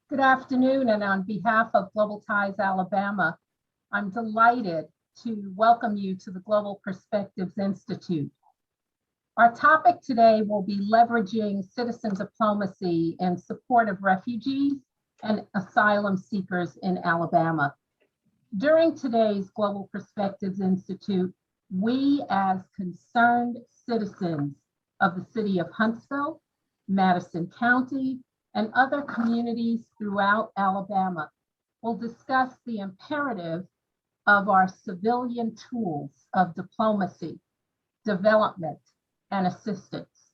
Good afternoon, and on behalf of Global Ties Alabama, I'm delighted to welcome you to the Global Perspectives Institute. Our topic today will be leveraging citizen diplomacy in support of refugees and asylum seekers in Alabama. During today's Global Perspectives Institute, we as concerned citizens of the City of Huntsville, Madison County, and other communities throughout Alabama will discuss the imperative of our civilian tools of diplomacy, development, and assistance,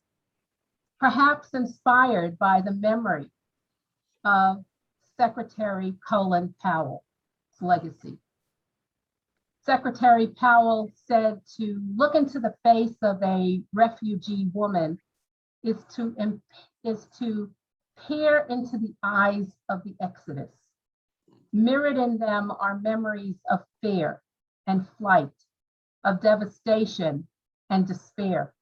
perhaps inspired by the memory of Secretary Colin Powell's legacy. Secretary Powell said to look into the face of a refugee woman is to peer into the eyes of the Exodus. Mirrored in them are memories of fear and flight, of devastation and despair.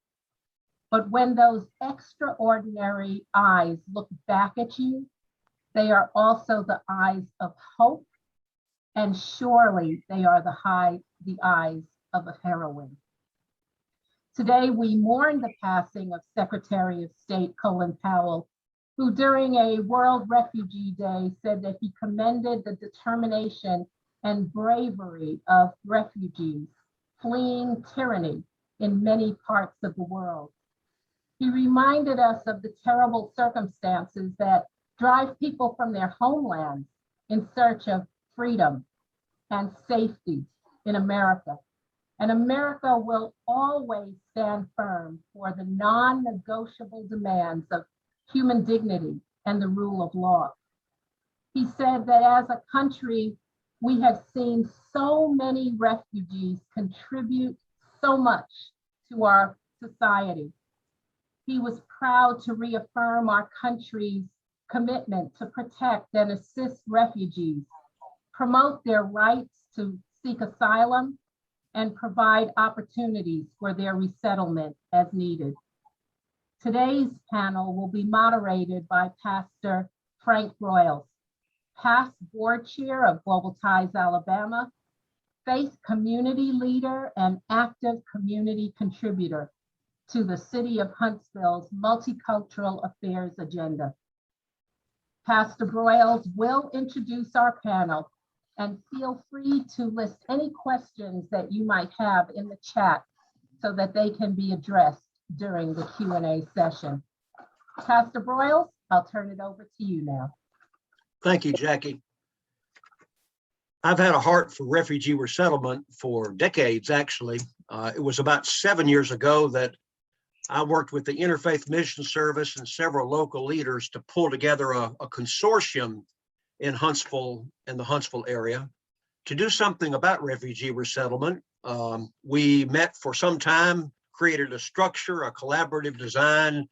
But when those extraordinary eyes look back at you, they are also the eyes of hope, and surely they are the eyes of a heroine. Today, we mourn the passing of Secretary of State Colin Powell, who during a World Refugee Day said that he commended the determination and bravery of refugees fleeing tyranny in many parts of the world. He reminded us of the terrible circumstances that drive people from their homelands in search of freedom and safety in America. And America will always stand firm for the non-negotiable demands of human dignity and the rule of law. He said that as a country, we have seen so many refugees contribute so much to our society. He was proud to reaffirm our country's commitment to protect and assist refugees, promote their rights to seek asylum, and provide opportunities for their resettlement as needed. Today's panel will be moderated by Pastor Frank Broyles, past board chair of Global Ties Alabama, faith community leader and active community contributor to the City of Huntsville's multicultural affairs agenda. Pastor Broyles will introduce our panel, and feel free to list any questions that you might have in the chat so that they can be addressed during the Q&A session. Pastor Broyles, I'll turn it over to you now. Thank you, Jackie. I've had a heart for refugee resettlement for decades, actually. It was about 7 years ago that I worked with the Interfaith Mission Service and several local leaders to pull together a consortium in Huntsville and the Huntsville area to do something about refugee resettlement. We met for some time, created a structure, a collaborative design,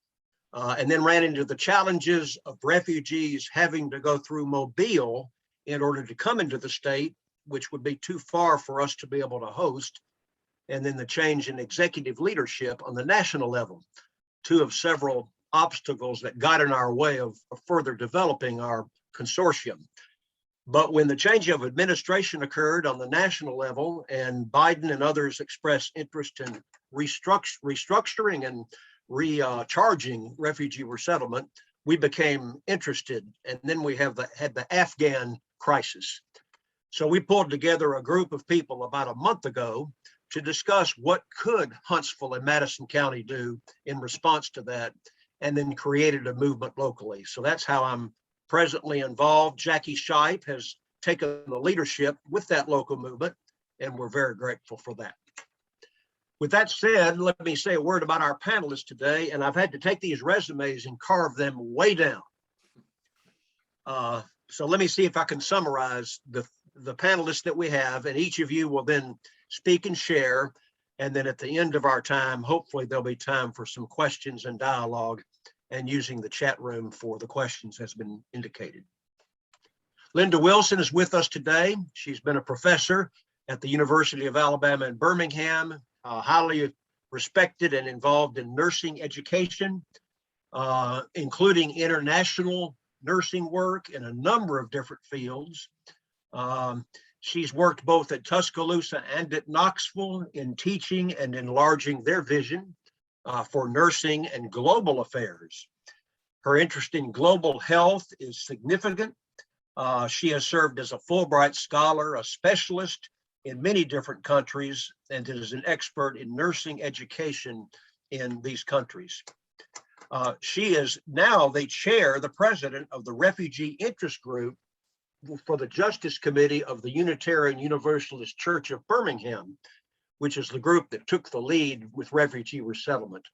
and then ran into the challenges of refugees having to go through Mobile in order to come into the state, which would be too far for us to be able to host. And then the change in executive leadership on the national level, two of several obstacles that got in our way of further developing our consortium. But when the change of administration occurred on the national level and Biden and others expressed interest in restructuring and recharging refugee resettlement, we became interested. And then we had the Afghan crisis. So we pulled together a group of people about a month ago to discuss what could Huntsville and Madison County do in response to that, and then created a movement locally. So that's how I'm presently involved. Jackie Shipe has taken the leadership with that local movement, and we're very grateful for that. With that said, let me say a word about our panelists today, and I've had to take these resumes and carve them way down. So let me see if I can summarize the panelists that we have, and each of you will then speak and share. And then at the end of our time, hopefully there'll be time for some questions and dialogue, and using the chat room for the questions has been indicated. Linda Wilson is with us today. She's been a professor at the University of Alabama in Birmingham, highly respected and involved in nursing education, including international nursing work in a number of different fields. She's worked both at Tuscaloosa and at Knoxville in teaching and enlarging their vision for nursing and global affairs. Her interest in global health is significant. She has served as a Fulbright scholar, a specialist in many different countries, and is an expert in nursing education in these countries. She is now the president of the Refugee Interest Group for the Justice Committee of the Unitarian Universalist Church of Birmingham, which is the group that took the lead with refugee resettlement.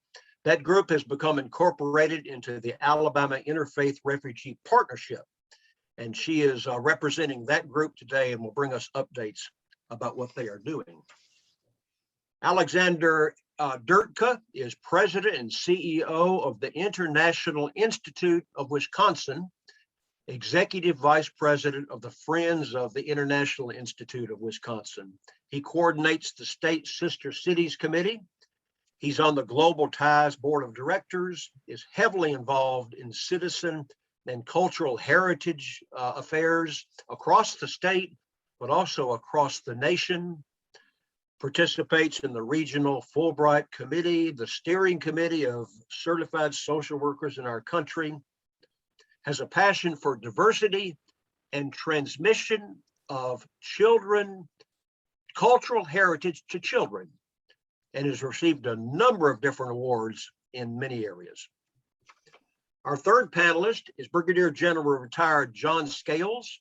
That group has become incorporated into the Alabama Interfaith Refugee Partnership, and she is representing that group today and will bring us updates about what they are doing. Alexander Dirtka is president and CEO of the International Institute of Wisconsin, executive vice president of the Friends of the International Institute of Wisconsin. He coordinates the state Sister Cities Committee. He's on the Global Ties Board of Directors, is heavily involved in citizen and cultural heritage affairs across the state, but also across the nation, participates in the regional Fulbright Committee, the steering committee of certified social workers in our country, has a passion for diversity and transmission of children, cultural heritage to children, and has received a number of different awards in many areas. Our third panelist is Brigadier General retired John Scales,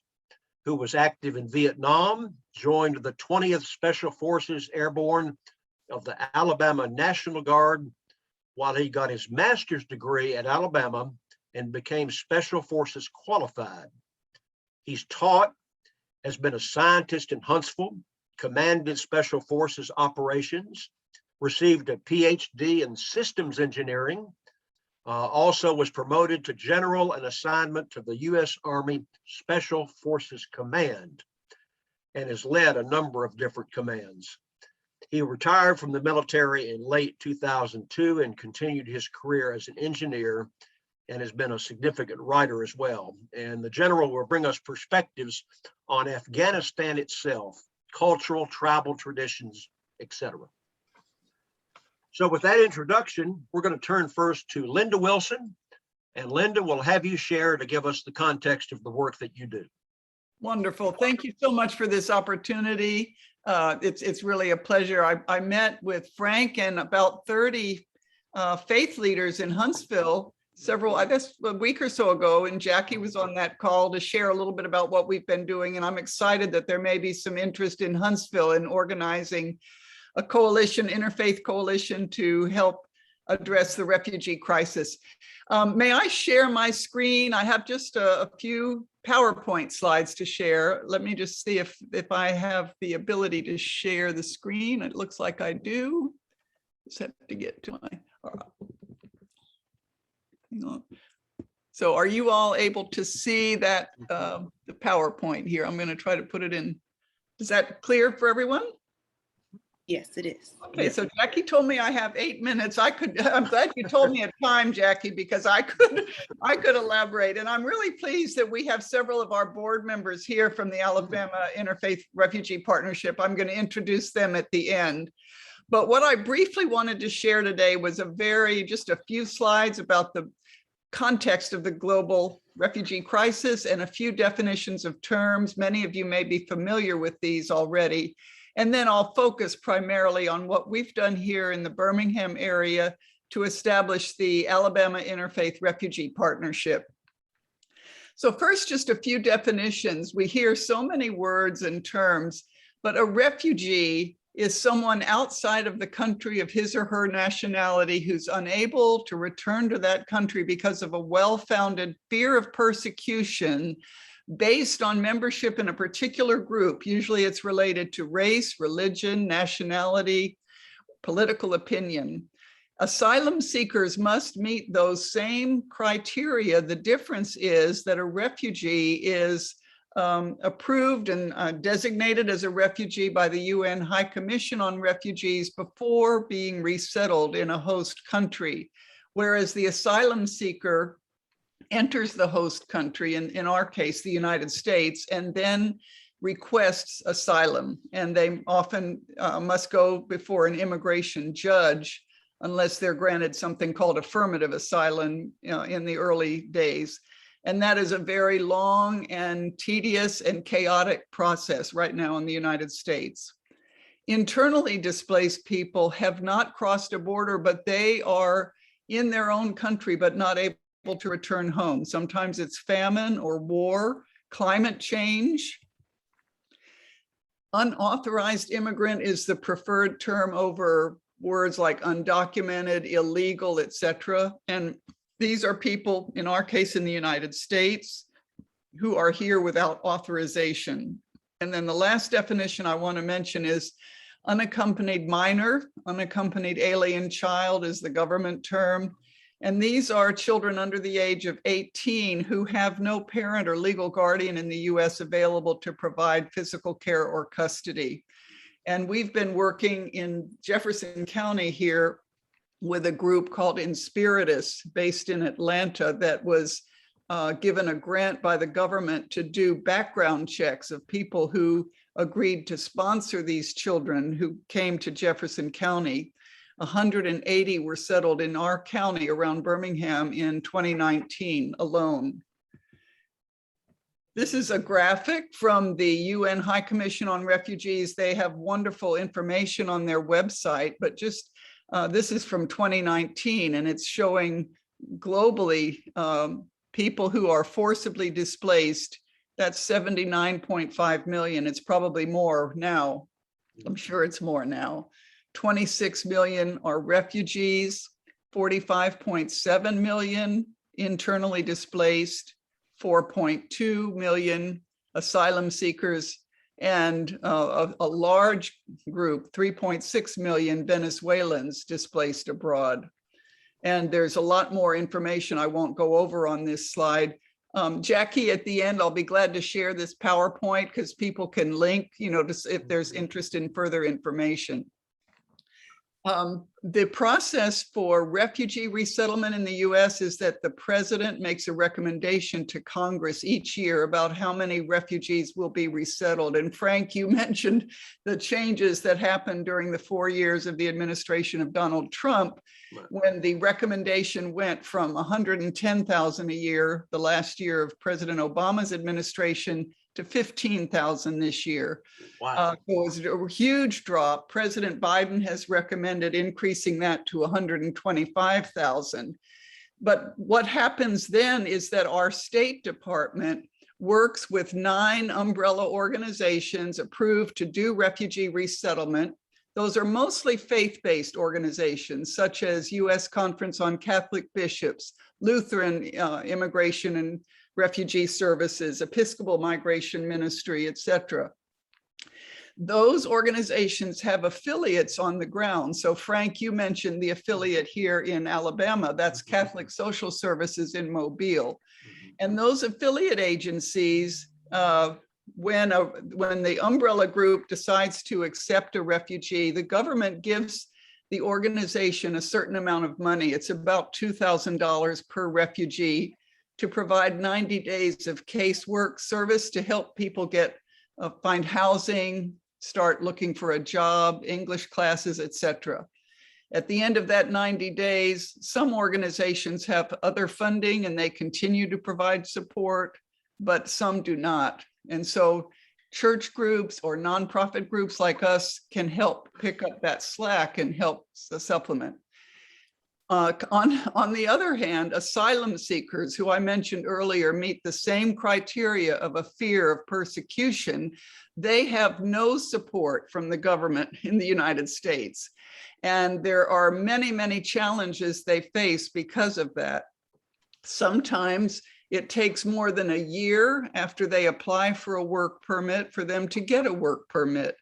who was active in Vietnam, joined the 20th Special Forces Airborne of the Alabama National Guard while he got his master's degree at Alabama and became Special Forces qualified. He's taught, has been a scientist in Huntsville, commanded Special Forces operations, received a PhD in systems engineering, also was promoted to general and assignment to the U.S. Army Special Forces Command, and has led a number of different commands. He retired from the military in late 2002 and continued his career as an engineer and has been a significant writer as well. And the general will bring us perspectives on Afghanistan itself, cultural, tribal traditions, etc. So with that introduction, we're going to turn first to Linda Wilson, and Linda will have you share to give us the context of the work that you do. Wonderful. Thank you so much for this opportunity. It's really a pleasure. I met with Frank and about 30 faith leaders in Huntsville I guess a week or so ago, and Jackie was on that call to share a little bit about what we've been doing. And I'm excited that there may be some interest in Huntsville in organizing a coalition, interfaith coalition, to help address the refugee crisis. May I share my screen? I have just a few PowerPoint slides to share. Let me just see if I have the ability to share the screen. It looks like I do. Just have to get to my, hang on. So are you all able to see that, the PowerPoint here? I'm going to try to put it in. Is that clear for everyone? Yes, it is. Okay, so Jackie told me I have 8 minutes. I'm glad you told me a time, Jackie, because I could elaborate. And I'm really pleased that we have several of our board members here from the Alabama Interfaith Refugee Partnership. I'm going to introduce them at the end. But what I briefly wanted to share today was just a few slides about the context of the global refugee crisis and a few definitions of terms. Many of you may be familiar with these already. And then I'll focus primarily on what we've done here in the Birmingham area to establish the Alabama Interfaith Refugee Partnership. So first, just a few definitions. We hear so many words and terms, but a refugee is someone outside of the country of his or her nationality who's unable to return to that country because of a well-founded fear of persecution based on membership in a particular group. Usually it's related to race, religion, nationality, political opinion. Asylum seekers must meet those same criteria. The difference is that a refugee is approved and designated as a refugee by the UN High Commission on Refugees before being resettled in a host country, whereas the asylum seeker enters the host country, in our case, the United States, and then requests asylum. And they often must go before an immigration judge unless they're granted something called affirmative asylum in the early days. And that is a very long and tedious and chaotic process right now in the United States. Internally displaced people have not crossed a border, but they are in their own country, but not able to return home. Sometimes it's famine or war, climate change. Unauthorized immigrant is the preferred term over words like undocumented, illegal, etc. And these are people, in our case in the United States, who are here without authorization. And then the last definition I want to mention is unaccompanied minor. Unaccompanied alien child is the government term. And these are children under the age of 18 who have no parent or legal guardian in the US available to provide physical care or custody. And we've been working in Jefferson County here with a group called Inspiritus based in Atlanta that was given a grant by the government to do background checks of people who agreed to sponsor these children who came to Jefferson County. 180 were settled in our county around Birmingham in 2019 alone. This is a graphic from the UN High Commission on Refugees. They have wonderful information on their website, but just this is from 2019, and it's showing globally people who are forcibly displaced. That's 79.5 million. It's probably more now. I'm sure it's more now. 26 million are refugees, 45.7 million internally displaced, 4.2 million asylum seekers, and a large group, 3.6 million Venezuelans displaced abroad. And there's a lot more information I won't go over on this slide. Jackie, at the end, I'll be glad to share this PowerPoint because people can link, if there's interest in further information. The process for refugee resettlement in the US is that the president makes a recommendation to Congress each year about how many refugees will be resettled. And Frank, you mentioned the changes that happened during the 4 years of the administration of Donald Trump, when the recommendation went from 110,000 a year, the last year of President Obama's administration, to 15,000 this year. Wow. So it was a huge drop. President Biden has recommended increasing that to 125,000. But what happens then is that our State Department works with 9 umbrella organizations approved to do refugee resettlement. Those are mostly faith-based organizations, such as U.S. Conference on Catholic Bishops, Lutheran Immigration and Refugee Services, Episcopal Migration Ministry, etc. Those organizations have affiliates on the ground. So Frank, you mentioned the affiliate here in Alabama, that's Catholic Social Services in Mobile. And those affiliate agencies, when the umbrella group decides to accept a refugee, the government gives the organization a certain amount of money. It's about $2,000 per refugee to provide 90 days of casework service to help people get find housing, start looking for a job, English classes, etc. At the end of that 90 days, some organizations have other funding and they continue to provide support, but some do not. And so church groups or nonprofit groups like us can help pick up that slack and help supplement. On the other hand, asylum seekers, who I mentioned earlier, meet the same criteria of a fear of persecution. They have no support from the government in the United States. And there are many, many challenges they face because of that. Sometimes it takes more than a year after they apply for a work permit for them to get a work permit.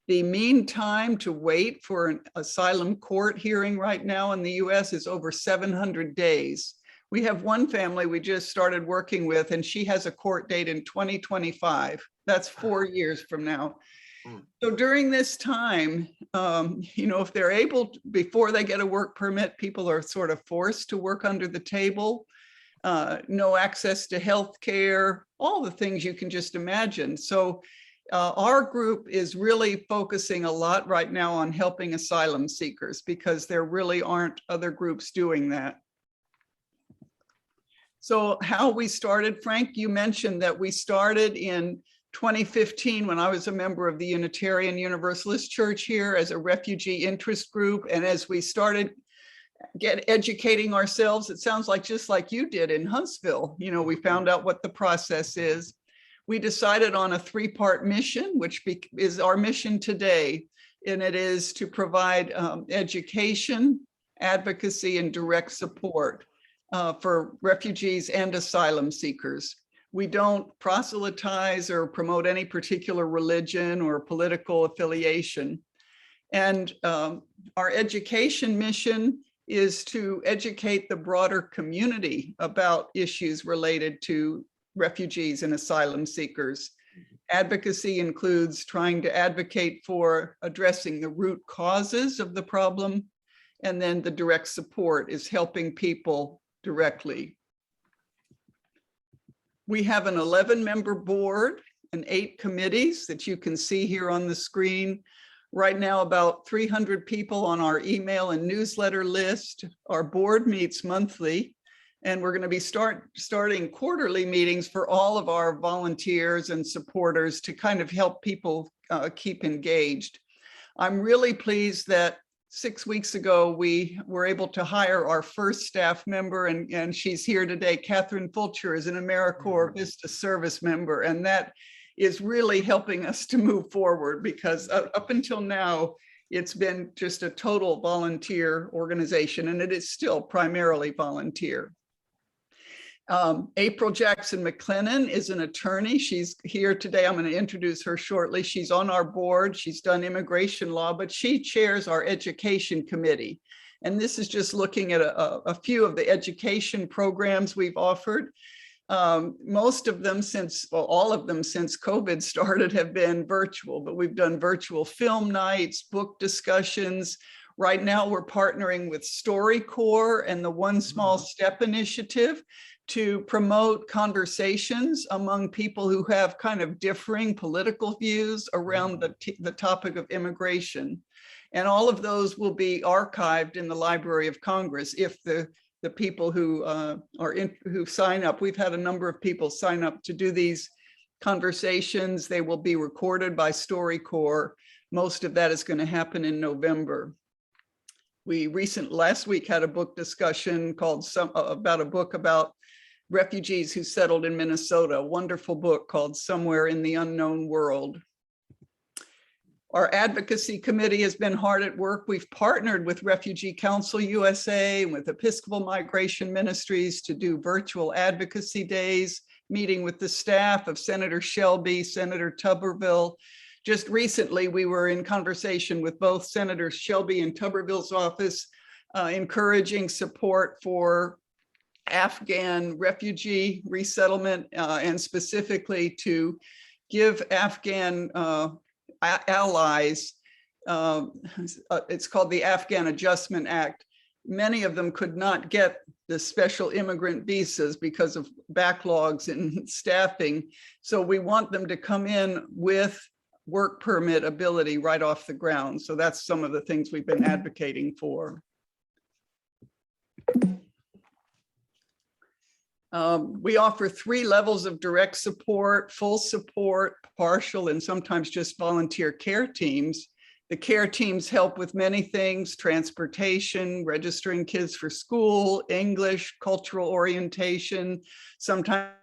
The mean time to wait for an asylum court hearing right now in the US is over 700 days. We have one family we just started working with, and she has a court date in 2025. That's 4 years from now. So during this time, if they're able, before they get a work permit, people are sort of forced to work under the table. no access to health care, all the things you can just imagine. So our group is really focusing a lot right now on helping asylum seekers because there really aren't other groups doing that. So how we started, Frank, you mentioned that we started in 2015 when I was a member of the Unitarian Universalist Church here as a refugee interest group. And as we started educating ourselves, it sounds like just like you did in Huntsville, you know, we found out what the process is. We decided on a 3-part mission, which is our mission today. And it is to provide education, advocacy, and direct support for refugees and asylum seekers. We don't proselytize or promote any particular religion or political affiliation. And our education mission is to educate the broader community about issues related to refugees and asylum seekers. Advocacy includes trying to advocate for addressing the root causes of the problem. And then the direct support is helping people directly. We have an 11-member board and 8 committees that you can see here on the screen. Right now, about 300 people on our email and newsletter list. Our board meets monthly, and we're going to be starting quarterly meetings for all of our volunteers and supporters to kind of help people keep engaged. I'm really pleased that 6 weeks ago, we were able to hire our first staff member, and she's here today. Catherine Fulcher is an AmeriCorps Vista service member, and that is really helping us to move forward because up until now, it's been just a total volunteer organization, and it is still primarily volunteer. April Jackson McLennan is an attorney. She's here today. I'm going to introduce her shortly. She's on our board. She's done immigration law, but she chairs our education committee. And this is just looking at a few of the education programs we've offered. Most of them all of them since COVID started have been virtual, but we've done virtual film nights, book discussions. Right now we're partnering with StoryCorps and the One Small Step initiative to promote conversations among people who have kind of differing political views around the topic of immigration. And all of those will be archived in the Library of Congress if the people who who sign up. We've had a number of people sign up to do these conversations. They will be recorded by StoryCorps. Most of that is going to happen in November. We last week had a book discussion called about a book about refugees who settled in Minnesota, a wonderful book called Somewhere in the Unknown World. Our advocacy committee has been hard at work. We've partnered with Refugee Council USA and with Episcopal Migration Ministries to do virtual advocacy days, meeting with the staff of Senator Shelby, Senator Tuberville. Just recently, we were in conversation with both Senators Shelby and Tuberville's office, encouraging support for Afghan refugee resettlement and specifically to give Afghan allies, it's called the Afghan Adjustment Act. Many of them could not get the special immigrant visas because of backlogs in staffing. So we want them to come in with work permit ability right off the ground. So that's some of the things we've been advocating for. We offer 3 levels of direct support, full support, partial, and sometimes just volunteer care teams. The care teams help with many things: transportation, registering kids for school, English, cultural orientation, sometimes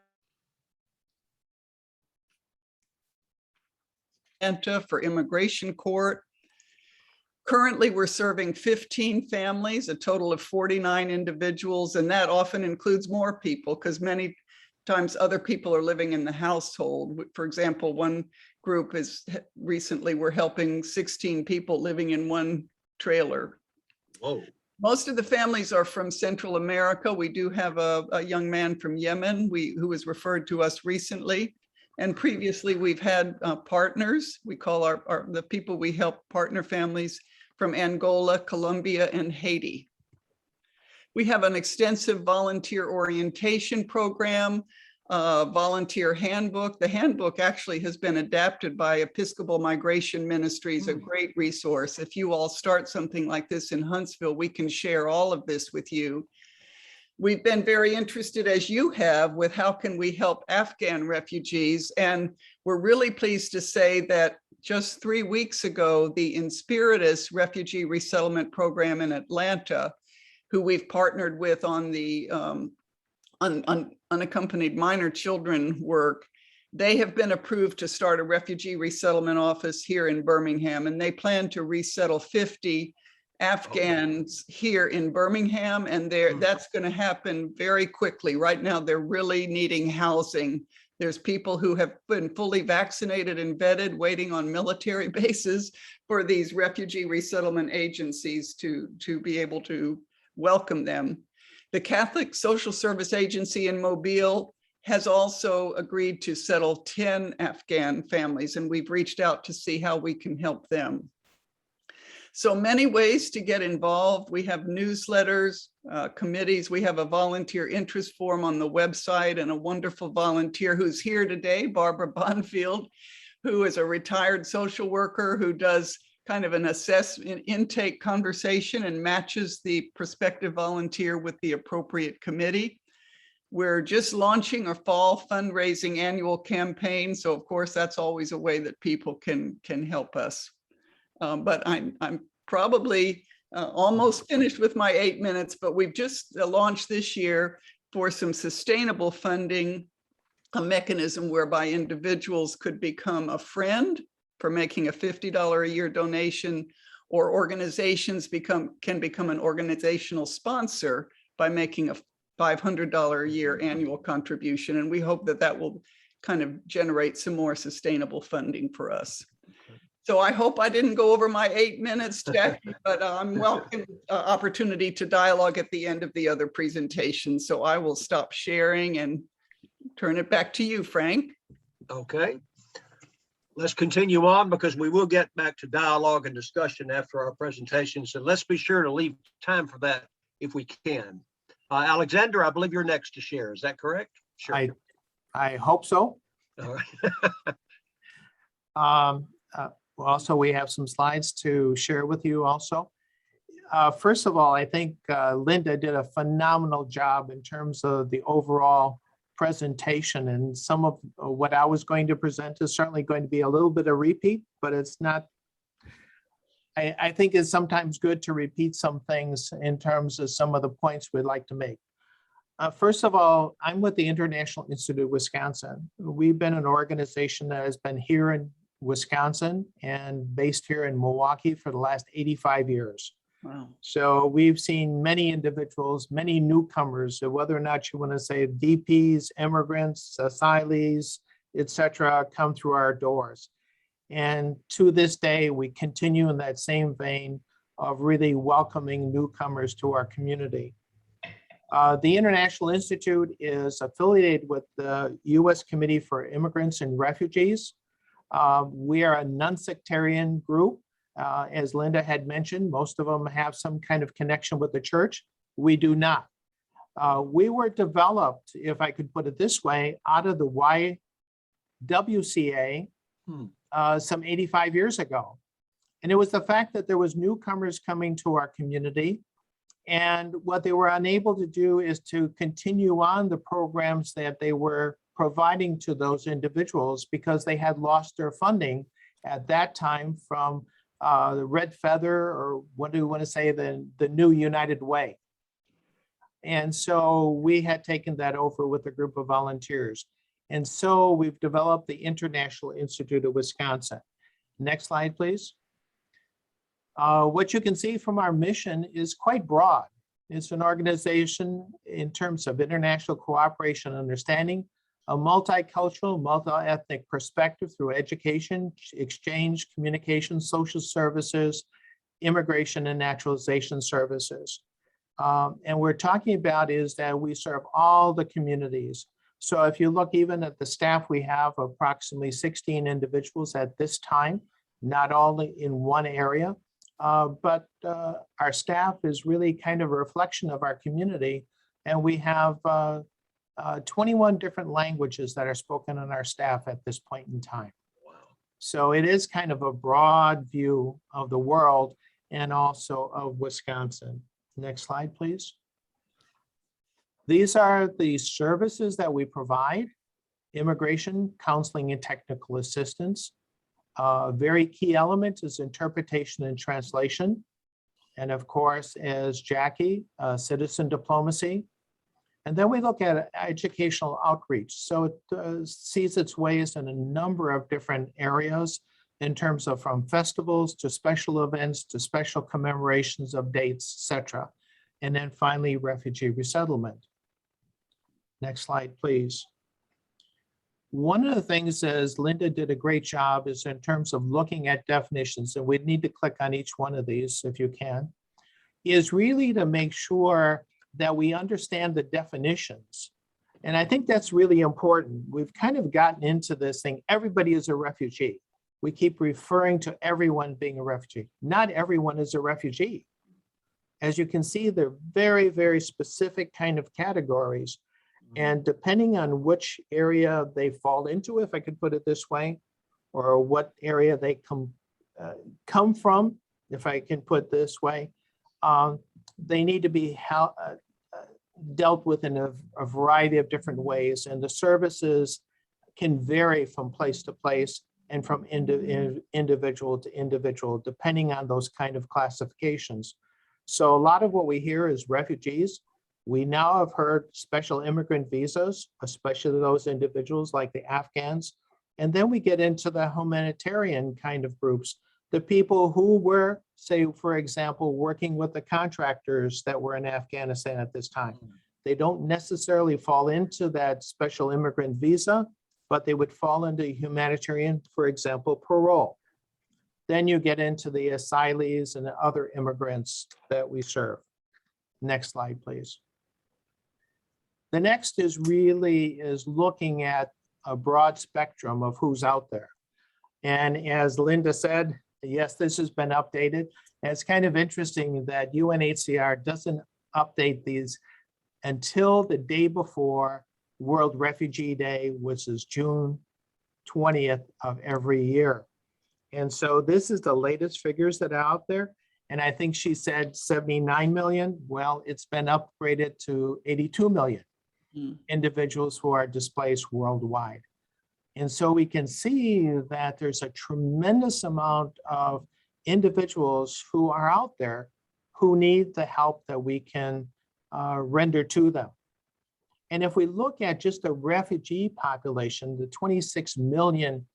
for immigration court. Currently, we're serving 15 families, a total of 49 individuals, and that often includes more people because many times other people are living in the household. For example, one group is recently we're helping 16 people living in one trailer. Whoa. Most of the families are from Central America. We do have a young man from Yemen who was referred to us recently. And previously, we've had partners. We call the people we help partner families from Angola, Colombia, and Haiti. We have an extensive volunteer orientation program, volunteer handbook. The handbook actually has been adapted by Episcopal Migration Ministries, a great resource. If you all start something like this in Huntsville, we can share all of this with you. We've been very interested, as you have, with how can we help Afghan refugees. And we're really pleased to say that just 3 weeks ago, the Inspiritus Refugee Resettlement Program in Atlanta, who we've partnered with on the unaccompanied minor children work, they have been approved to start a refugee resettlement office here in Birmingham, and they plan to resettle 50 Afghans here in Birmingham, and that's going to happen very quickly. Right now, they're really needing housing. There's people who have been fully vaccinated and vetted, waiting on military bases for these refugee resettlement agencies to be able to welcome them. The Catholic Social Service Agency in Mobile has also agreed to settle 10 Afghan families, and we've reached out to see how we can help them. So many ways to get involved. We have newsletters, committees. We have a volunteer interest form on the website, and a wonderful volunteer who's here today, Barbara Bonfield, who is a retired social worker who does kind of an assessment intake conversation and matches the prospective volunteer with the appropriate committee. We're just launching our fall fundraising annual campaign. So of course, that's always a way that people can help us. But I'm probably almost finished with my 8 minutes, but we've just launched this year for some sustainable funding, a mechanism whereby individuals could become a friend for making a $50 a year donation, or organizations can become an organizational sponsor by making a $500 a year annual contribution. And we hope that that will kind of generate some more sustainable funding for us. So I hope I didn't go over my 8 minutes, Jackie, but I'm welcome opportunity to dialogue at the end of the other presentation. So I will stop sharing and turn it back to you, Frank. Okay. Let's continue on, because we will get back to dialogue and discussion after our presentation. So let's be sure to leave time for that if we can. Alexander, I believe you're next to share. Is that correct? Sure. I hope so. All right. Also, we have some slides to share with you also. First of all, I think Linda did a phenomenal job in terms of the overall presentation, and some of what I was going to present is certainly going to be a little bit of repeat, but it's not. I think it's sometimes good to repeat some things in terms of some of the points we'd like to make. First of all, I'm with the International Institute of Wisconsin. We've been an organization that has been here in Wisconsin and based here in Milwaukee for the last 85 years. Wow. So we've seen many individuals, many newcomers, whether or not you want to say DPs, immigrants, asylees, etc., come through our doors. And to this day, we continue in that same vein of really welcoming newcomers to our community. The International Institute is affiliated with the U.S. Committee for Immigrants and Refugees. We are a non-sectarian group. As Linda had mentioned, most of them have some kind of connection with the church. We do not. We were developed, if I could put it this way, out of the YWCA some 85 years ago. And it was the fact that there was newcomers coming to our community. And what they were unable to do is to continue on the programs that they were providing to those individuals because they had lost their funding at that time from the Red Feather, or what do we want to say, the New United Way. And so we had taken that over with a group of volunteers. And so we've developed the International Institute of Wisconsin. Next slide, please. What you can see from our mission is quite broad. It's an organization in terms of international cooperation and understanding, a multicultural, multi-ethnic perspective through education, exchange, communication, social services, immigration and naturalization services. And we're talking about is that we serve all the communities. So if you look even at the staff, we have approximately 16 individuals at this time, not only in one area. But our staff is really kind of a reflection of our community. And we have 21 different languages that are spoken on our staff at this point in time. Wow. So it is kind of a broad view of the world and also of Wisconsin. Next slide, please. These are the services that we provide: immigration, counseling, and technical assistance. A very key element is interpretation and translation. And of course, as Jackie, citizen diplomacy. And then we look at educational outreach. So it sees its ways in a number of different areas in terms of from festivals to special events to special commemorations of dates, etc. And then finally, refugee resettlement. Next slide, please. One of the things, as Linda did a great job, is in terms of looking at definitions, and we'd need to click on each one of these if you can, is really to make sure that we understand the definitions. And I think that's really important. We've kind of gotten into this thing, everybody is a refugee. We keep referring to everyone being a refugee. Not everyone is a refugee. As you can see, they're very, very specific kind of categories. And depending on which area they fall into, if I could put it this way, or what area they come from, if I can put it this way, they need to be dealt with in a variety of different ways. And the services can vary from place to place and from individual to individual, depending on those kind of classifications. So a lot of what we hear is refugees. We now have heard special immigrant visas, especially those individuals like the Afghans. And then we get into the humanitarian kind of groups, the people who were, say, for example, working with the contractors that were in Afghanistan at this time. They don't necessarily fall into that special immigrant visa, but they would fall into humanitarian, for example, parole. Then you get into the asylees and the other immigrants that we serve. Next slide, please. The next is looking at a broad spectrum of who's out there. And as Linda said, yes, this has been updated. And it's kind of interesting that UNHCR doesn't update these until the day before World Refugee Day, which is June 20th of every year. And so this is the latest figures that are out there. And I think she said 79 million. Well, it's been upgraded to 82 million individuals who are displaced worldwide. And so we can see that there's a tremendous amount of individuals who are out there who need the help that we can render to them. And if we look at just the refugee population, the 26 million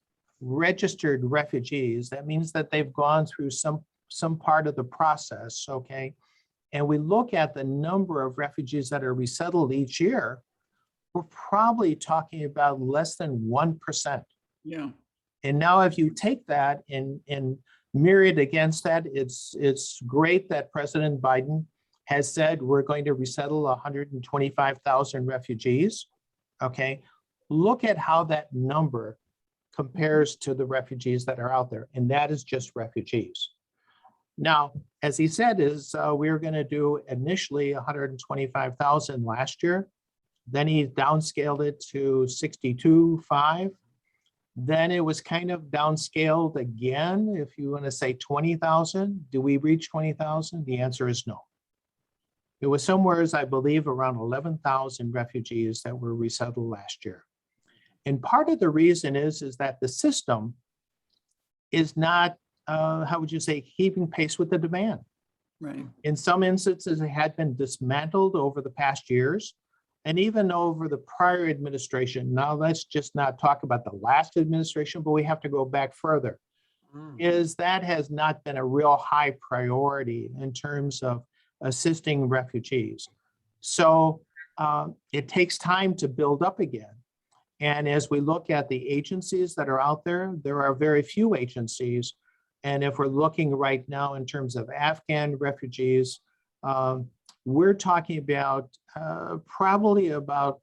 registered refugees, that means that they've gone through some part of the process, okay? And we look at the number of refugees that are resettled each year, we're probably talking about less than 1%. Yeah. And now if you take that and mirror it against that, it's great that President Biden has said we're going to resettle 125,000 refugees, okay? Look at how that number compares to the refugees that are out there, and that is just refugees. Now, as he said, we were going to do initially 125,000 last year. Then he downscaled it to 62.5. Then it was kind of downscaled again. If you want to say 20,000, do we reach 20,000? The answer is no. It was somewhere, I believe, around 11,000 refugees that were resettled last year. And part of the reason is that the system is not, how would you say, keeping pace with the demand. Right. In some instances, it had been dismantled over the past years and even over the prior administration. Now, let's just not talk about the last administration, but we have to go back further. Is that has not been a real high priority in terms of assisting refugees. So it takes time to build up again. And as we look at the agencies that are out there, there are very few agencies. And if we're looking right now in terms of Afghan refugees, we're talking about probably about,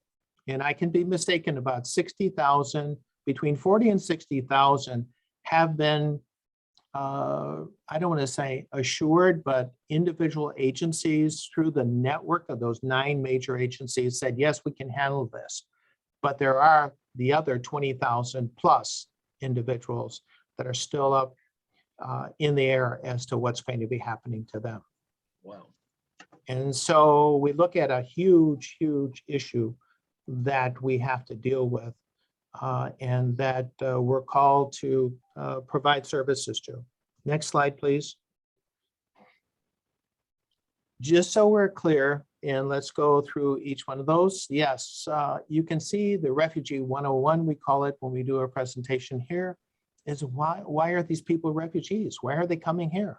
and I can be mistaken, about 60,000, between 40 and 60,000 have been I don't want to say assured, but individual agencies through the network of those 9 major agencies said, yes, we can handle this. But there are the other 20,000 plus individuals that are still up in the air as to what's going to be happening to them. Wow. And so we look at a huge, huge issue that we have to deal with and that we're called to provide services to. Next slide, please. Just so we're clear, and let's go through each one of those. Yes, you can see the Refugee 101, we call it when we do a presentation here, is why are these people refugees? Why are they coming here?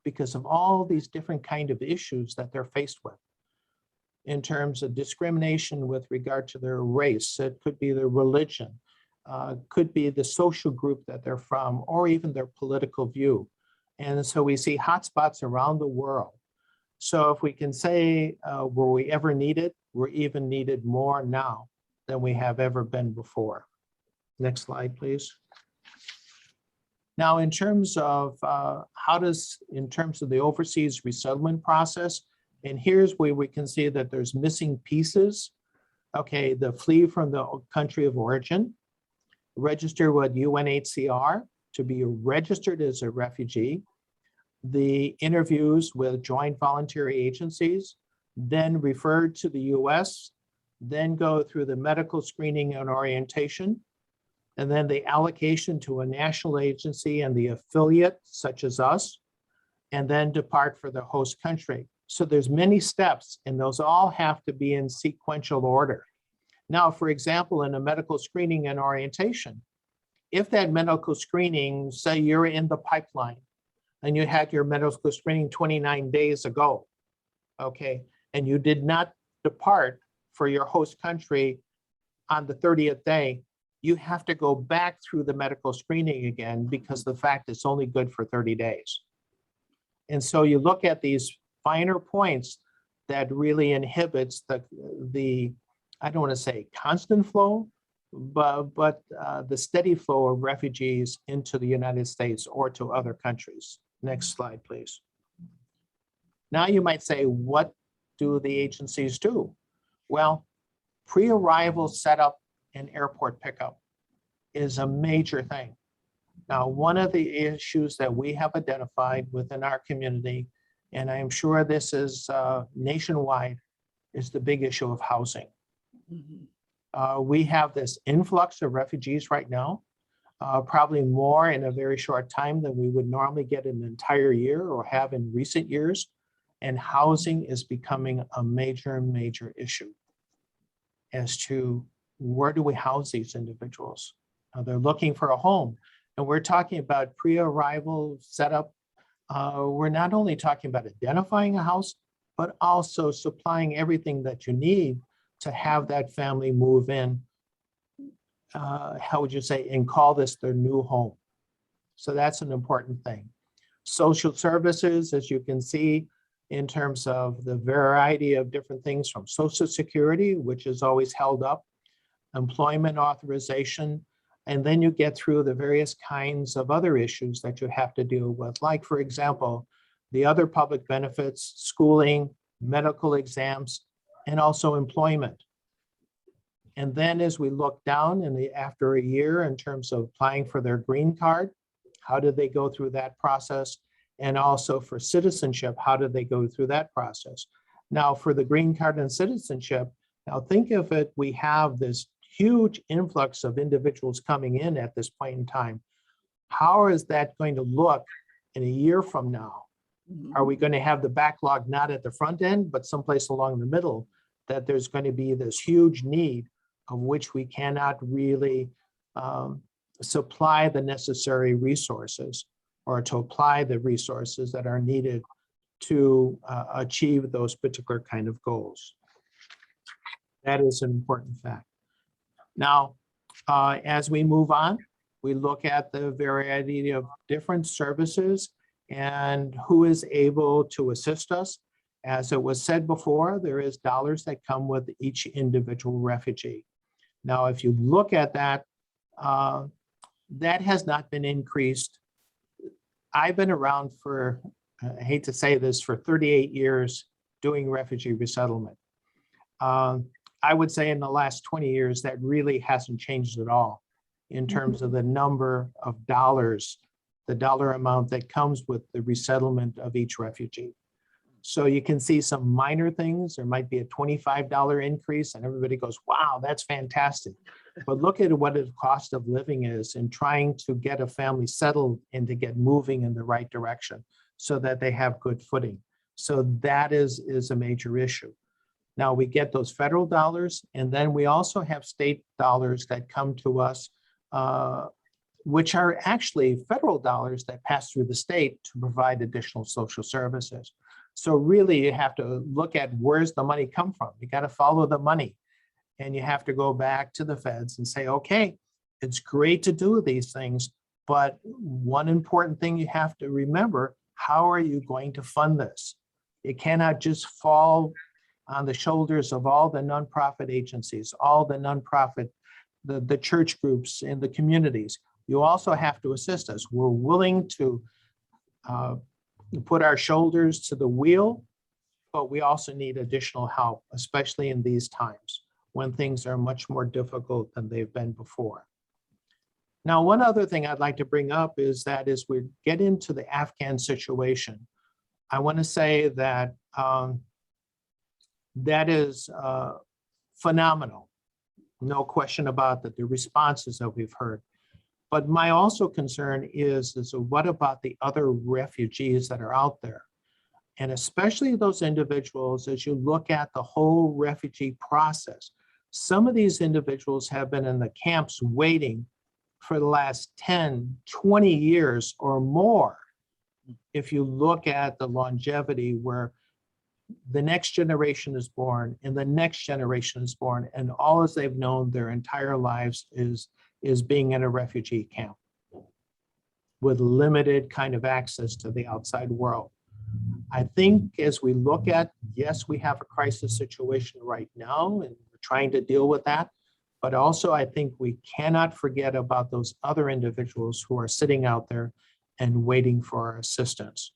Because of all these different kind of issues that they're faced with in terms of discrimination with regard to their race. It could be their religion, could be the social group that they're from, or even their political view. And so we see hotspots around the world. So if we can say, were we ever needed? We're even needed more now than we have ever been before. Next slide, please. Now, in terms of in terms of the overseas resettlement process, and here's where we can see that there's missing pieces. Okay, the flee from the country of origin, register with UNHCR to be registered as a refugee, the interviews with joint voluntary agencies, then referred to the US, then go through the medical screening and orientation, and then the allocation to a national agency and the affiliate, such as us, and then depart for the host country. So there's many steps, and those all have to be in sequential order. Now, for example, in a medical screening and orientation, if that medical screening, say you're in the pipeline, and you had your medical screening 29 days ago, okay, and you did not depart for your host country on the 30th day, you have to go back through the medical screening again because the fact it's only good for 30 days. And so you look at these finer points that really inhibits the I don't want to say constant flow, but the steady flow of refugees into the United States or to other countries. Next slide, please. Now you might say, what do the agencies do? Well, pre-arrival setup and airport pickup is a major thing. Now, one of the issues that we have identified within our community, and I am sure this is nationwide, is the big issue of housing. We have this influx of refugees right now, probably more in a very short time than we would normally get in an entire year or have in recent years. And housing is becoming a major, major issue as to where do we house these individuals? They're looking for a home. And we're talking about pre-arrival setup. We're not only talking about identifying a house, but also supplying everything that you need to have that family move in, how would you say, and call this their new home. So that's an important thing. Social services, as you can see, in terms of the variety of different things from Social Security, which is always held up, employment authorization, and then you get through the various kinds of other issues that you have to deal with, like, for example, the other public benefits, schooling, medical exams, and also employment. And then as we look down after a year in terms of applying for their green card, how did they go through that process? And also for citizenship, how did they go through that process? Now, for the green card and citizenship, now think of it, we have this huge influx of individuals coming in at this point in time. How is that going to look in a year from now? Are we going to have the backlog not at the front end, but someplace along the middle, that there's going to be this huge need of which we cannot really supply the necessary resources or to apply the resources that are needed to achieve those particular kind of goals? That is an important fact. Now, as we move on, we look at the variety of different services and who is able to assist us. As it was said before, there is dollars that come with each individual refugee. Now, if you look at that, that has not been increased I've been around for, I hate to say this, for 38 years doing refugee resettlement. I would say in the last 20 years, that really hasn't changed at all in terms of the number of dollars, the dollar amount that comes with the resettlement of each refugee. So you can see some minor things. There might be a $25 increase and everybody goes, wow, that's fantastic. But look at what the cost of living is in trying to get a family settled and to get moving in the right direction so that they have good footing. So that is a major issue. Now we get those federal dollars, and then we also have state dollars that come to us, which are actually federal dollars that pass through the state to provide additional social services. So really you have to look at where's the money come from. You got to follow the money, and you have to go back to the feds and say, okay, it's great to do these things, but one important thing you have to remember, how are you going to fund this? It cannot just fall on the shoulders of all the nonprofit agencies, all the nonprofit, the church groups in the communities. You also have to assist us. We're willing to put our shoulders to the wheel, but we also need additional help, especially in these times when things are much more difficult than they've been before. Now, one other thing I'd like to bring up is that as we get into the Afghan situation, I want to say that that is phenomenal. No question about that, the responses that we've heard. But my also concern is what about the other refugees that are out there? And especially those individuals, as you look at the whole refugee process, some of these individuals have been in the camps waiting for the last 10, 20 years or more. If you look at the longevity where the next generation is born and the next generation is born, and all as they've known their entire lives is being in a refugee camp with limited kind of access to the outside world. I think as we look at, yes, we have a crisis situation right now and we're trying to deal with that, but also I think we cannot forget about those other individuals who are sitting out there and waiting for our assistance.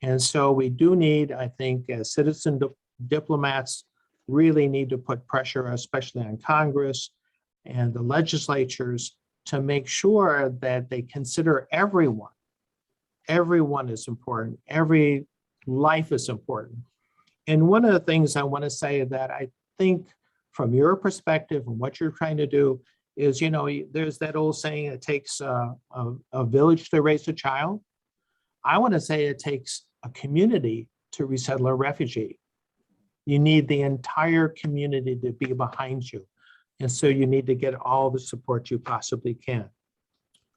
And so we do need, I think, as citizen diplomats, really need to put pressure, especially on Congress and the legislatures, to make sure that they consider everyone. Everyone is important. Every life is important. And one of the things I want to say that I think from your perspective and what you're trying to do is, you know, there's that old saying, it takes a village to raise a child. I want to say it takes a community to resettle a refugee. You need the entire community to be behind you. And so you need to get all the support you possibly can.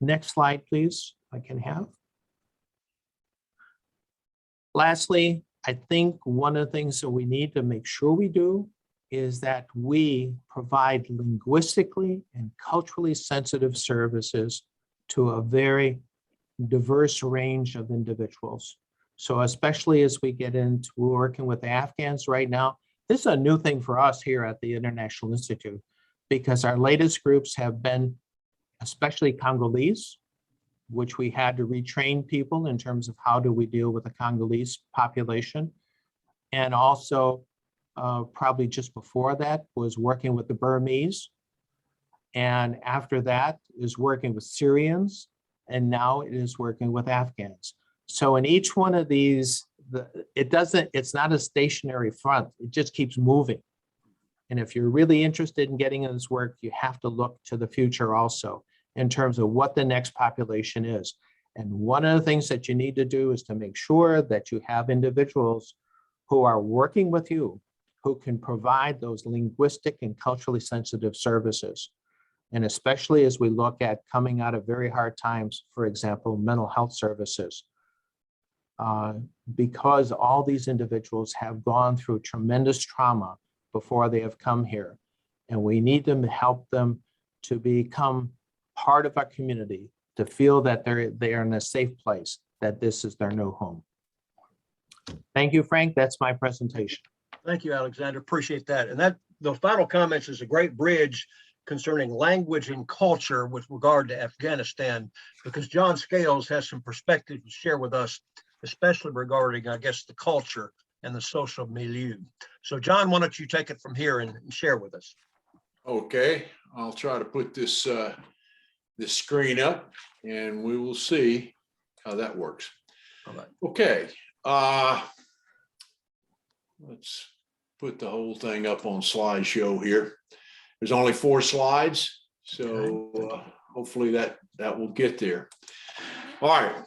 Next slide, please, I can have. Lastly, I think one of the things that we need to make sure we do is that we provide linguistically and culturally sensitive services to a very diverse range of individuals. So especially as we get into working with the Afghans right now, this is a new thing for us here at the International Institute, because our latest groups have been especially Congolese, which we had to retrain people in terms of how do we deal with the Congolese population. And also probably just before that was working with the Burmese. And after that is working with Syrians. And now it is working with Afghans. So in each one of these, it's not a stationary front, it just keeps moving. And if you're really interested in getting in this work, you have to look to the future also in terms of what the next population is. And one of the things that you need to do is to make sure that you have individuals who are working with you, who can provide those linguistic and culturally sensitive services. And especially as we look at coming out of very hard times, for example, mental health services. Because all these individuals have gone through tremendous trauma before they have come here. And we need to help them to become part of our community, to feel that they are in a safe place, that this is their new home. Thank you, Frank. That's my presentation. Thank you, Alexander. Appreciate that. And those final comments is a great bridge concerning language and culture with regard to Afghanistan, because John Scales has some perspective to share with us, especially regarding, I guess, the culture and the social milieu. So John, why don't you take it from here and share with us? Okay, I'll try to put this this screen up and we will see how that works. All right. Okay, let's put the whole thing up on slideshow here. There's only 4 slides, so hopefully that will get there. All right.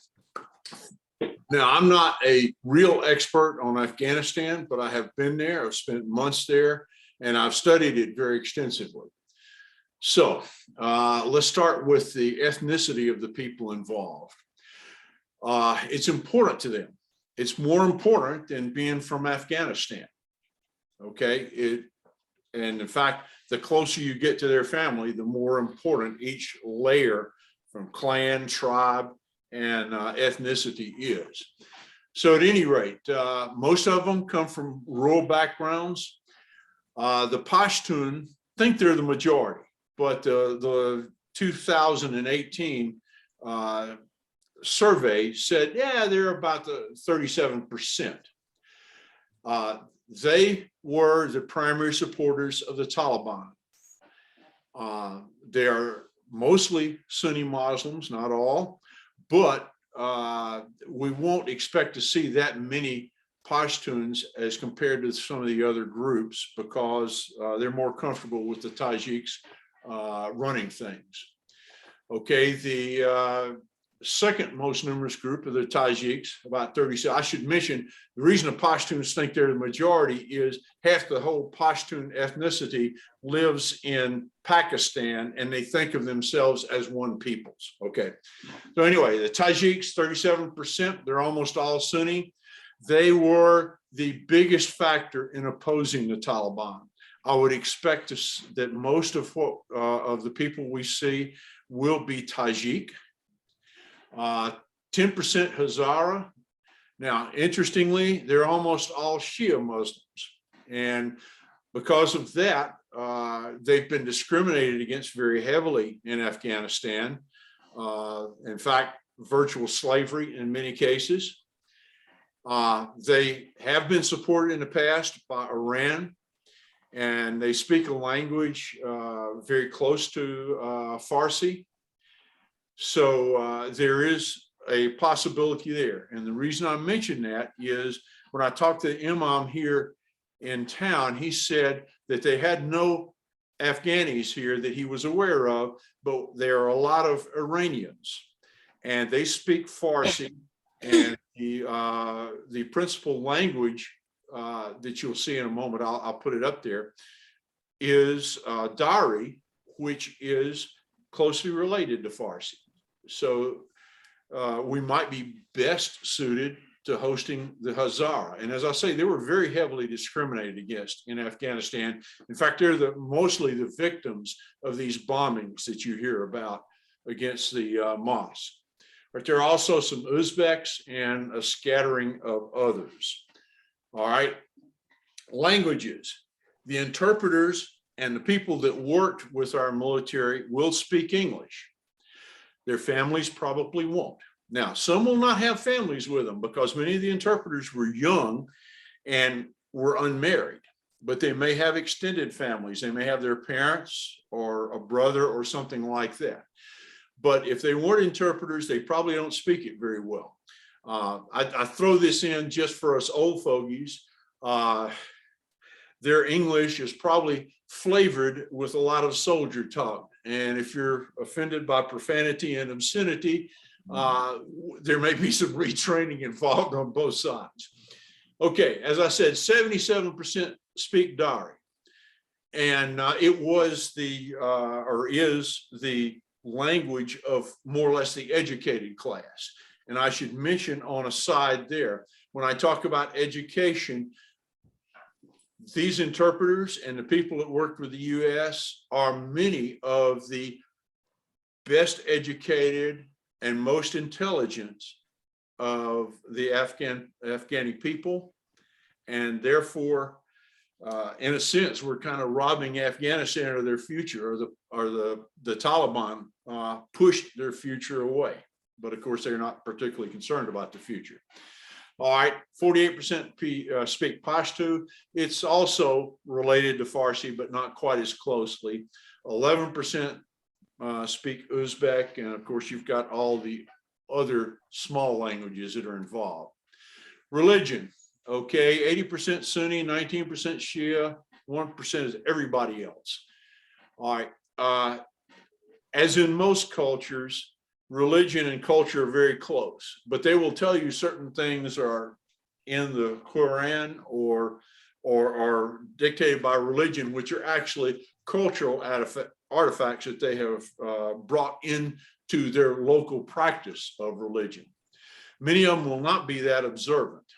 Now, I'm not a real expert on Afghanistan, but I have been there. I've spent months there, and I've studied it very extensively. So let's start with the ethnicity of the people involved. It's important to them. It's more important than being from Afghanistan. Okay, and in fact, the closer you get to their family, the more important each layer from clan, tribe, and ethnicity is. So at any rate, most of them come from rural backgrounds. The Pashtun think they're the majority, but the 2018 survey said, yeah, they're about the 37%. They were the primary supporters of the Taliban. They are mostly Sunni Muslims, not all, but we won't expect to see that many Pashtuns as compared to some of the other groups because they're more comfortable with the Tajiks running things. Okay, the second most numerous group of the Tajiks, about 37. I should mention the reason the Pashtuns think they're the majority is half the whole Pashtun ethnicity lives in Pakistan and they think of themselves as one peoples. Okay, so anyway, the Tajiks, 37%, they're almost all Sunni. They were the biggest factor in opposing the Taliban. I would expect that most of the people we see will be Tajik. 10% Hazara. Now, interestingly, they're almost all Shia Muslims. And because of that, they've been discriminated against very heavily in Afghanistan. In fact, virtual slavery in many cases. They have been supported in the past by Iran, and they speak a language very close to Farsi. So there is a possibility there. And the reason I mention that is when I talked to the imam here in town, he said that they had no Afghanis here that he was aware of, but there are a lot of Iranians and they speak Farsi, and the principal language that you'll see in a moment, I'll put it up there, is Dari, which is closely related to Farsi. So we might be best suited to hosting the Hazara. And as I say, they were very heavily discriminated against in Afghanistan. In fact, they're mostly the victims of these bombings that you hear about against the mosque. But there are also some Uzbeks and a scattering of others. All right, languages. The interpreters and the people that worked with our military will speak English. Their families probably won't. Now, some will not have families with them because many of the interpreters were young and were unmarried, but they may have extended families. They may have their parents or a brother or something like that. But if they weren't interpreters, they probably don't speak it very well. I throw this in just for us old fogies. Their English is probably flavored with a lot of soldier talk. And if you're offended by profanity and obscenity, there may be some retraining involved on both sides. Okay, as I said, 77% speak Dari. And it was or is the language of more or less the educated class. And I should mention on a side there, when I talk about education, these interpreters and the people that worked with the US are many of the best educated and most intelligent of the Afghani people. And therefore, In a sense, we're kind of robbing Afghanistan of their future, or the Taliban pushed their future away. But of course, they're not particularly concerned about the future. All right, 48% speak Pashto. It's also related to Farsi, but not quite as closely. 11% speak Uzbek, and of course, you've got all the other small languages that are involved. Religion, okay, 80% Sunni, 19% Shia, 1% is everybody else. All right, as in most cultures, religion and culture are very close, but they will tell you certain things are in the Quran or are dictated by religion, which are actually cultural artifacts that they have brought into their local practice of religion. Many of them will not be that observant,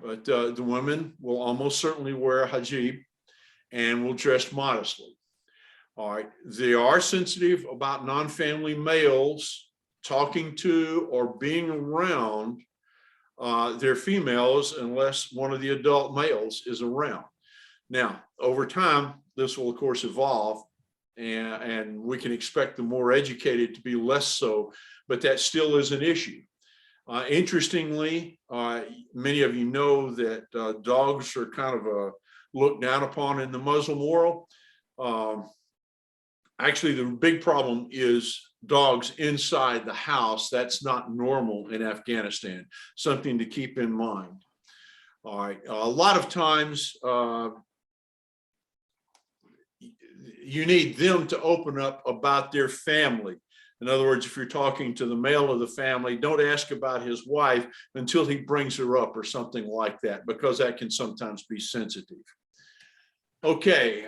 but the women will almost certainly wear a hijab and will dress modestly. All right, they are sensitive about non-family males talking to or being around their females unless one of the adult males is around. Now, over time, this will of course evolve, and we can expect the more educated to be less so, but that still is an issue. Interestingly, many of you know that dogs are kind of looked down upon in the Muslim world. Actually, the big problem is dogs inside the house. That's not normal in Afghanistan, something to keep in mind. All right, a lot of times you need them to open up about their family. In other words, if you're talking to the male of the family, don't ask about his wife until he brings her up or something like that, because that can sometimes be sensitive. Okay.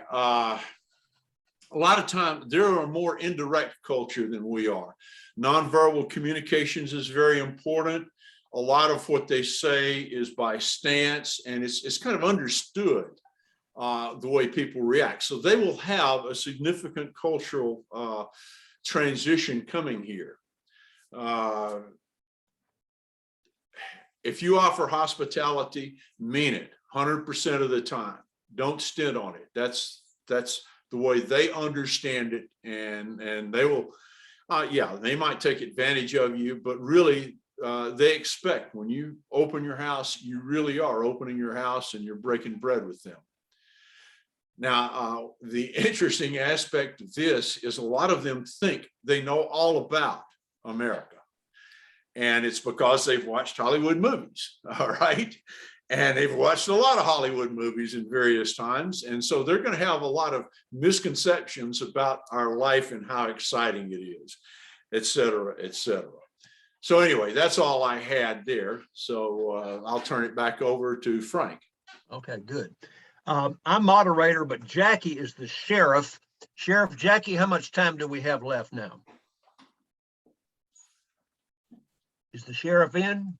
A lot of times they're a more indirect culture than we are. Nonverbal communications is very important. A lot of what they say is by stance, and it's kind of understood the way people react. So they will have a significant cultural transition coming here. If you offer hospitality, mean it 100% of the time. Don't stint on it. That's the way they understand it, and they will, yeah, they might take advantage of you, but really they expect when you open your house, you really are opening your house and you're breaking bread with them. Now, the interesting aspect of this is a lot of them think they know all about America, and it's because they've watched Hollywood movies, all right? And they've watched a lot of Hollywood movies in various times. And so they're going to have a lot of misconceptions about our life and how exciting it is, et cetera, et cetera. So anyway, that's all I had there. So I'll turn it back over to Frank. Okay, good. I'm moderator, but Jackie is the sheriff. Sheriff Jackie, how much time do we have left now? Is the sheriff in?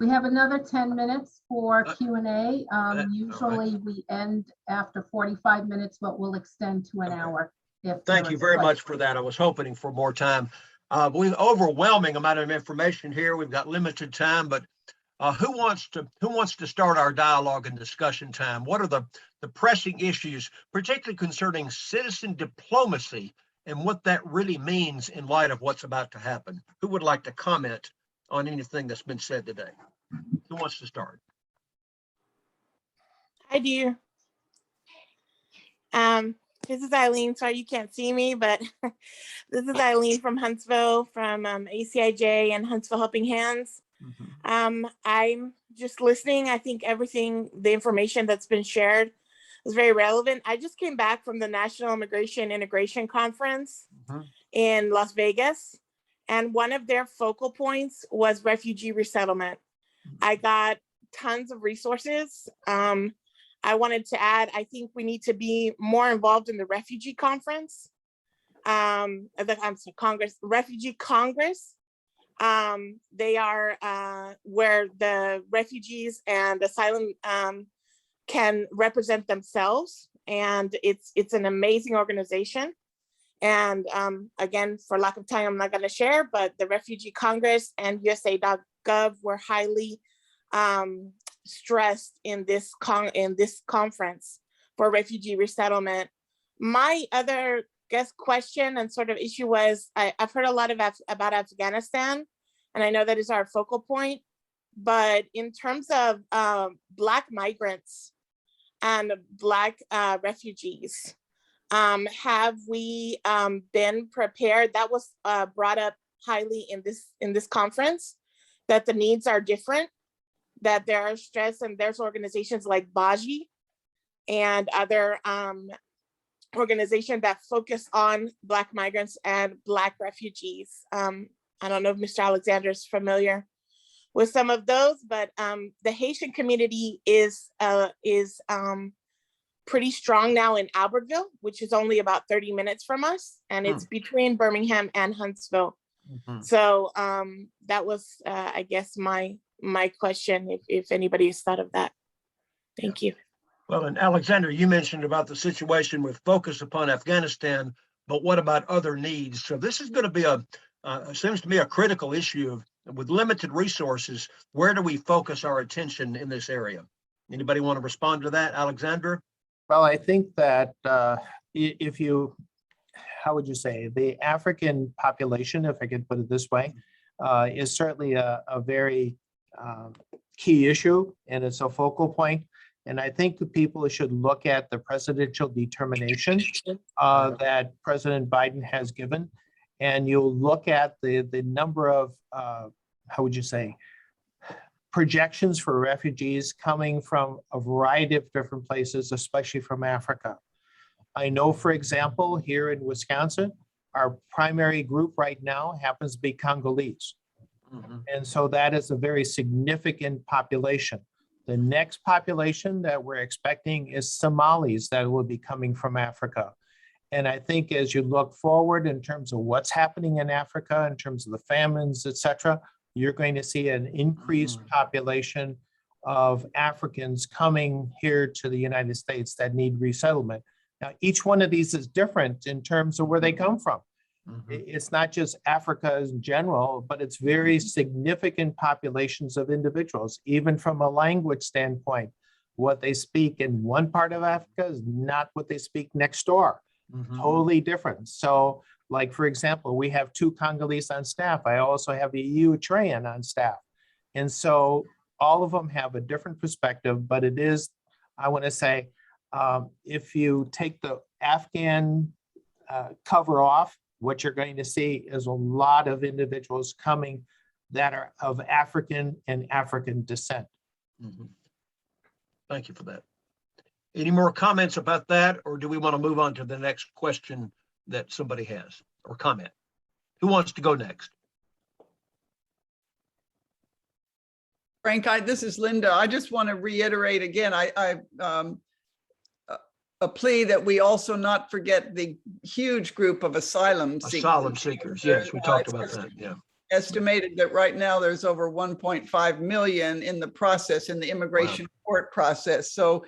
We have another 10 minutes for Q&A. Usually right. we end after 45 minutes, but we'll extend to an hour. Thank you very much for that. I was hoping for more time. We've overwhelming amount of information here. We've got limited time, but who wants to start our dialogue and discussion time? What are the pressing issues, particularly concerning citizen diplomacy and what that really means in light of what's about to happen? Who would like to comment on anything that's been said today? Who wants to start? I do. This is Eileen. Sorry you can't see me, but this is Eileen from Huntsville, from ACIJ and Huntsville Helping Hands. Mm-hmm. I'm just listening. I think everything, the information that's been shared is very relevant. I just came back from the National Immigration Integration Conference in Las Vegas, and one of their focal points was refugee resettlement. I got tons of resources. I wanted to add, I think we need to be more involved in the refugee conference, Refugee Congress. They are where the refugees and asylum can represent themselves. And it's an amazing organization. And again, for lack of time, I'm not gonna share, but the Refugee Congress and USA.gov were highly stressed in this conference for refugee resettlement. My other question and sort of issue was I've heard a lot about Afghanistan, and I know that is our focal point. But in terms of Black migrants and Black refugees, have we been prepared? That was brought up highly in this conference, that the needs are different, that there are stress, and there's organizations like Baji and other organizations that focus on Black migrants and Black refugees. I don't know if Mr. Alexander is familiar with some of those, but the Haitian community is pretty strong now in Albertville, which is only about 30 minutes from us, and it's between Birmingham and Huntsville. So that was, I guess, my question, if anybody has thought of that. Thank you. Well, and Alexander, you mentioned about the situation with focus upon Afghanistan, but what about other needs? So this is going to be seems to me a critical issue with limited resources. Where do we focus our attention in this area? Anybody want to respond to that, Alexander? Well, I think that if you, how would you say, the African population, if I could put it this way, is certainly a very key issue, and it's a focal point. And I think the people should look at the presidential determination that President Biden has given, and you'll look at the number of, how would you say, projections for refugees coming from a variety of different places, especially from Africa. I know, for example, here in Wisconsin, our primary group right now happens to be Congolese. And so that is a very significant population. The next population that we're expecting is Somalis that will be coming from Africa. And I think as you look forward in terms of what's happening in Africa, in terms of the famines, et cetera, you're going to see an increased population of Africans coming here to the United States that need resettlement. Now, each one of these is different in terms of where they come from. It's not just Africa in general, but it's very significant populations of individuals, even from a language standpoint. What they speak in one part of Africa is not what they speak next door. Totally different. So, like, for example, we have 2 Congolese on staff. I also have a Eritrean on staff. And so all of them have a different perspective, but it is, I want to say, if you take the Afghan cover off, what you're going to see is a lot of individuals coming that are of African and African descent. Thank you for that. Any more comments about that, or do we want to move on to the next question that somebody has or comment? Who wants to go next? Frank, this is Linda. I just want to reiterate again, a plea that we also not forget the huge group of asylum seekers. Yes, we talked about that. Yeah. Estimated that right now there's over 1.5 million in the process, in the immigration court process. So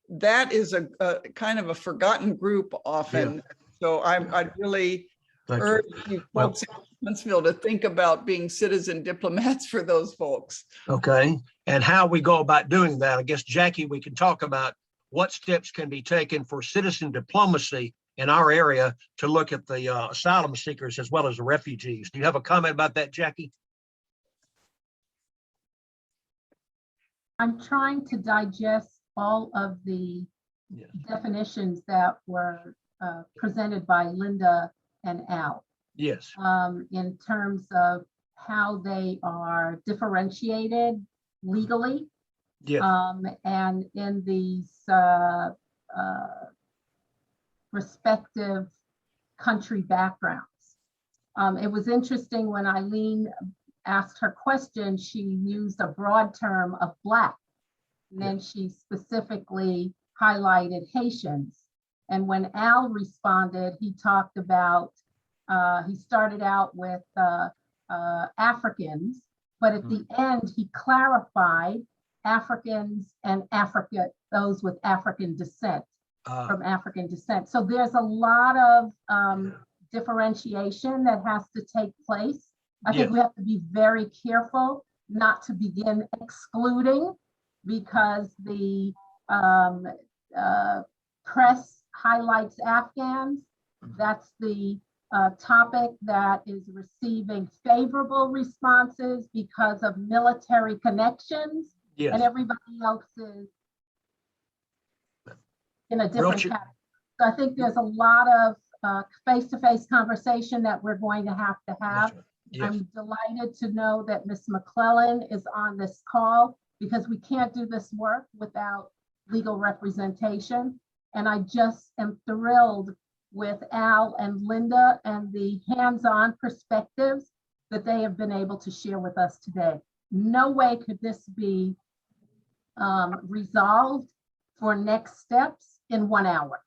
that is a kind of a forgotten group often. Yeah. So I'd really urge you folks in Huntsville to think about being citizen diplomats for those folks. Okay. And how we go about doing that, I guess, Jackie, we can talk about what steps can be taken for citizen diplomacy in our area to look at the asylum seekers as well as the refugees. Do you have a comment about that, Jackie? I'm trying to digest all of the definitions that were presented by Linda and Al. Yes. In terms of how they are differentiated legally. Yes. And in these respective country backgrounds. It was interesting when Eileen asked her question, she used a broad term of Black, and then she specifically highlighted Haitians. And when Al responded, he talked about, he started out with Africans, but at the end, he clarified Africans and Africa, those with African descent, from African descent. So there's a lot of differentiation that has to take place. I think we have to be very careful not to begin excluding because the press highlights Afghans. That's the topic that is receiving favorable responses because of military connections, Yes. and everybody else is in a different Roger. category. So I think there's a lot of face-to-face conversation that we're going to have. That's right. Yes. I'm delighted to know that Ms. McClellan is on this call, because we can't do this work without legal representation. And I just am thrilled with Al and Linda and the hands-on perspectives that they have been able to share with us today. No way could this be resolved for next steps in 1 hour.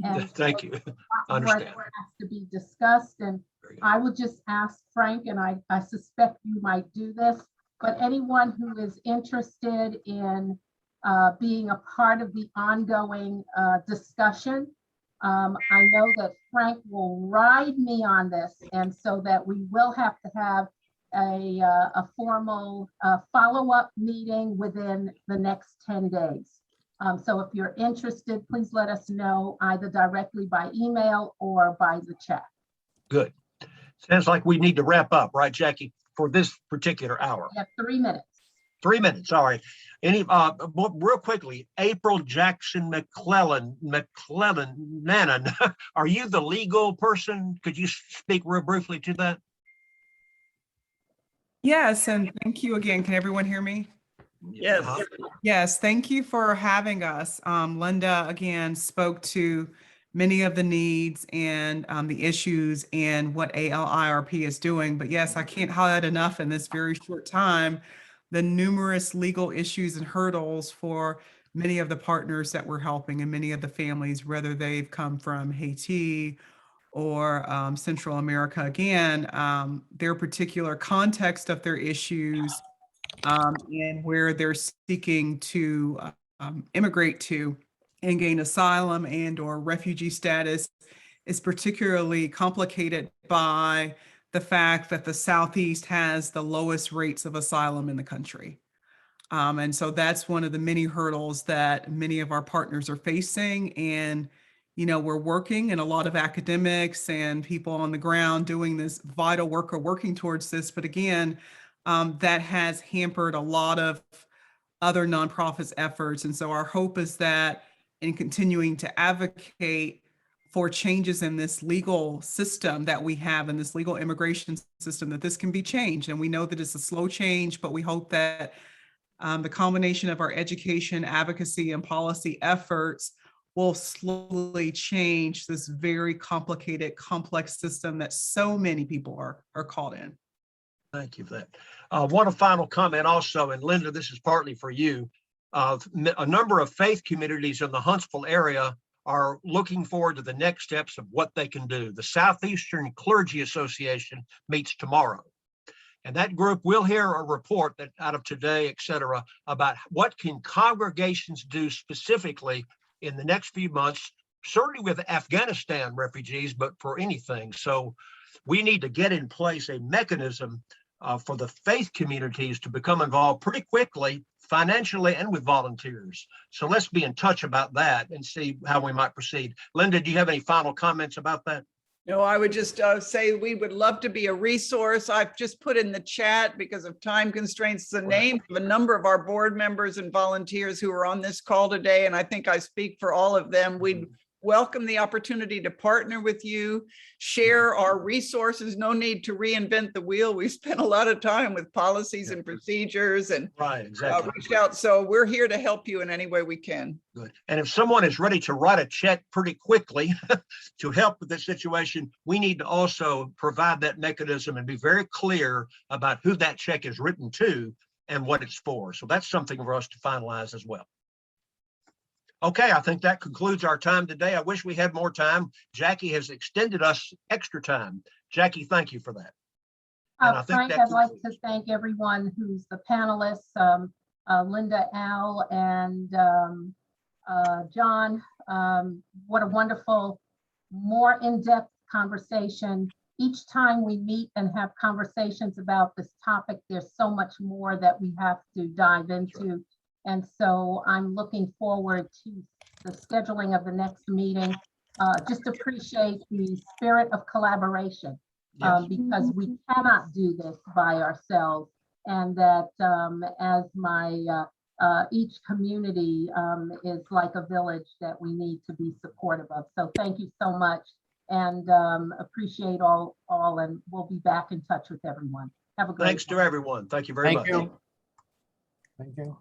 And Thank you. what Understand. has to be discussed. And Very good. I would just ask Frank, and I suspect you might do this, but anyone who is interested in being a part of the ongoing discussion, I know that Frank will ride me on this, and so that we will have to have a formal follow-up meeting within the next 10 days. So if you're interested, please let us know either directly by email or by the chat. Good. Sounds like we need to wrap up, right, Jackie, for this particular hour? You have 3 minutes. 3 minutes. All right. Any real quickly, April Jackson McClellan, Nannon, are you the legal person? Could you speak real briefly to that? Yes, and thank you again. Can everyone hear me? Yes. Yes, thank you for having us. Linda, again, spoke to many of the needs and the issues and what ALIRP is doing. But yes, I can't highlight enough in this very short time the numerous legal issues and hurdles for many of the partners that we're helping and many of the families, whether they've come from Haiti or Central America. Again, their particular context of their issues and where they're seeking to immigrate to and gain asylum and or refugee status is particularly complicated by the fact that the Southeast has the lowest rates of asylum in the country. And so that's one of the many hurdles that many of our partners are facing. And, you know, we're working, and a lot of academics and people on the ground doing this vital work are working towards this. But again, that has hampered a lot of other nonprofits' efforts. And so our hope is that in continuing to advocate for changes in this legal system that we have, in this legal immigration system, that this can be changed. And we know that it's a slow change, but we hope that the combination of our education, advocacy, and policy efforts will slowly change this very complicated, complex system that so many people are caught in. Thank you for that. One final comment also, and Linda, this is partly for you. A number of faith communities in the Huntsville area are looking forward to the next steps of what they can do. The Southeastern Clergy Association meets tomorrow. And that group will hear a report that out of today, et cetera, about what can congregations do specifically in the next few months, certainly with Afghanistan refugees, but for anything. So we need to get in place a mechanism for the faith communities to become involved pretty quickly, financially and with volunteers. So let's be in touch about that and see how we might proceed. Linda, do you have any final comments about that? No, I would just say we would love to be a resource. I've just put in the chat, because of time constraints, the name of a number of our board members and volunteers who are on this call today. And I think I speak for all of them. We'd welcome the opportunity to partner with you, share our resources. No need to reinvent the wheel. We spent a lot of time with policies and procedures and Right, exactly. reached out. So we're here to help you in any way we can. Good. And if someone is ready to write a check pretty quickly to help with this situation, we need to also provide that mechanism and be very clear about who that check is written to and what it's for. So that's something for us to finalize as well. Okay, I think that concludes our time today. I wish we had more time. Jackie has extended us extra time. Jackie, thank you for that. And I think Frank, that I'd like concludes. to thank everyone who's the panelists, Linda, Al, and John. What a wonderful, more in-depth conversation. Each time we meet and have conversations about this topic, there's so much more that we have to dive into. And so I'm looking forward to the scheduling of the next meeting. Just appreciate the spirit of collaboration, Yes. because we cannot do this by ourselves. And that as each community is like a village that we need to be supportive of. So thank you so much, and appreciate all, and we'll be back in touch with everyone. Have a great Thanks to one. everyone. Thank you very Thank much. you. Thank you.